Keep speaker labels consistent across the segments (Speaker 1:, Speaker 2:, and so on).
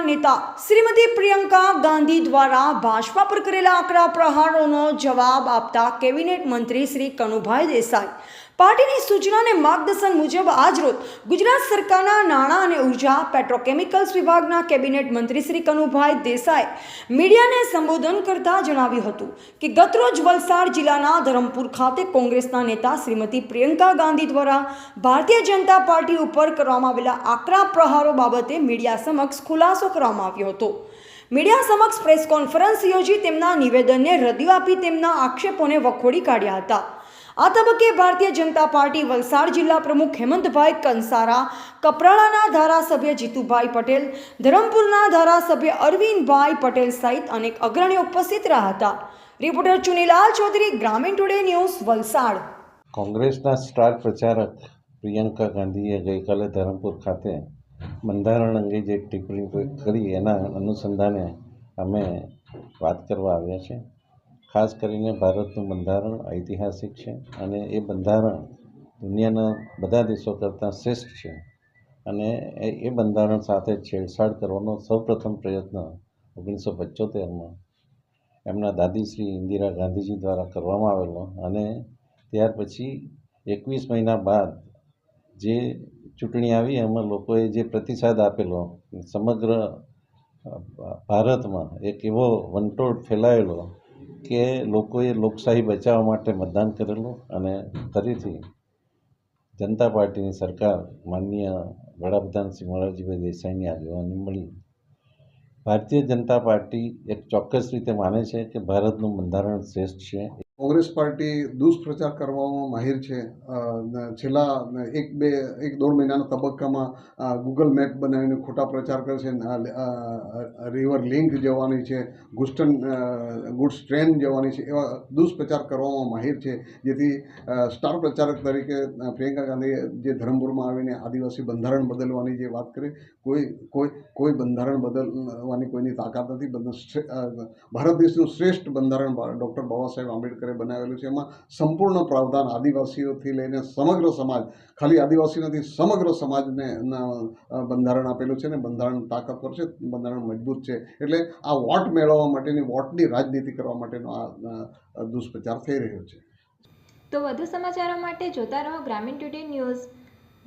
Speaker 1: નેતા શ્રીમતી પ્રિયંકા ગાંધી દ્વારા ભાજપા પર કરેલા આકરા પ્રહારોનો જવાબ આપતા કેબિનેટ મંત્રી શ્રી કનુભાઈ દેસાઈ પાર્ટીની સૂચના અને માર્ગદર્શન મુજબ આજરોજ ગુજરાત સરકારના નાણાં અને ઉર્જા પેટ્રોકેમિકલ્સ વિભાગના કેબિનેટ મંત્રી શ્રી કનુભાઈ દેસાઈ મીડિયાને સંબોધન કરતા જણાવ્યું હતું કે ગતરોજ વલસાડ જિલ્લાના ધરમપુર ખાતે કોંગ્રેસના નેતા શ્રીમતી પ્રિયંકા ગાંધી દ્વારા ભારતીય જનતા પાર્ટી ઉપર કરવામાં આવેલા આકરા પ્રહારો બાબતે મીડિયા સમક્ષ ખુલાસો કરવામાં આવ્યો હતો। મીડિયા સમક્ષ પ્રેસ કોન્ફરન્સ યોજી તેમના નિવેદનને રદિયો આપી તેમના આક્ષેપોને વખોડી કાઢ્યા હતા। આ તબક્કે ભારતીય જનતા પાર્ટી વલસાડ જિલ્લા પ્રમુખ હેમંતભાઈ કંસારા, કપરાણાના ધારાસભ્ય જીતુભાઈ પટેલ, ધરમપુરના ધારાસભ્ય અરવિંદભાઈ પટેલ સહિત અનેક અગ્રણીઓ ઉપસ્થિત રહ્યા હતા। રિપોર્ટર ચુનીલાલ ચૌધરી, ગ્રામીણ ટુડે ન્યૂઝ, વલસાડ।
Speaker 2: કોંગ્રેસના સ્ટાર પ્રચારક પ્રિયંકા ગાંધીએ ગઈકાલે ધરમપુર ખાતે બંધારણ અંગે જે ટિપ્પણી કરી એના અનુસંધાને અમે વાત કરવા આવ્યા છે। ખાસ કરીને ભારતનું બંધારણ ઐતિહાસિક છે અને એ બંધારણ દુનિયાના બધા દેશો કરતાં શ્રેષ્ઠ છે અને એ બંધારણ સાથે છેડછાડ કરવાનો સૌપ્રથમ પ્રયત્ન 1975માં એમના દાદી શ્રી ઇન્દિરા ગાંધીજી દ્વારા કરવામાં આવેલો અને ત્યાર પછી 21 મહિના બાદ જે ચૂંટણી આવી એમાં લોકોએ જે પ્રતિસાદ આપેલો સમગ્ર ભારતમાં એક એવો વંટોળ ફેલાયેલો કે લોકોએ લોકશાહી બચાવવા માટે મતદાન કરેલું અને ફરીથી જનતા પાર્ટીની સરકાર માનનીય વડાપ્રધાન શ્રી મોરારજીભાઈ દેસાઈની આગેવાની મળી। ભારતીય જનતા પાર્ટી એક ચોક્કસ રીતે માને છે કે ભારતનું બંધારણ શ્રેષ્ઠ છે।
Speaker 3: કોંગ્રેસ પાર્ટી દુષ્પ્રચાર કરવામાં માહિર છે। છેલ્લા એક દોઢ મહિનાના તબક્કામાં ગૂગલ મેપ બનાવીને ખોટા પ્રચાર કરે છે। રિવર લિંક જવાની છે, ગુડ્સ ટ્રેન જવાની છે, એવા દુષ્પ્રચાર કરવામાં માહિર છે। જેથી સ્ટાર પ્રચારક તરીકે પ્રિયંકા ગાંધીએ જે ધરમપુરમાં આવીને આદિવાસી બંધારણ બદલવાની જે વાત કરી, કોઈ બંધારણ બદલવાની કોઈની તાકાત નથી। ભારત દેશનું શ્રેષ્ઠ બંધારણ ડૉક્ટર બાબા સાહેબ આંબેડકરે બનાવેલું છે। એમાં સંપૂર્ણ પ્રાવધાન આદિવાસીઓથી લઈને સમગ્ર સમાજ, ખાલી આદિવાસી નથી, સમગ્ર સમાજને બંધારણ આપેલું છે ને બંધારણ તાકાતવર છે, બંધારણ મજબૂત છે। એટલે આ વોટ મેળવવા માટેની, વોટની રાજનીતિ કરવા માટેનો આ દુષ્પ્રચાર થઈ રહ્યો છે।
Speaker 4: તો વધુ સમાચારો માટે જોતા રહો ગ્રામીણ ટુડે ન્યૂઝ।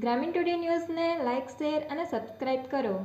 Speaker 4: ગ્રામીણ ટુડે ન્યૂઝને લાઇક, શેર અને સબસ્ક્રાઇબ કરો।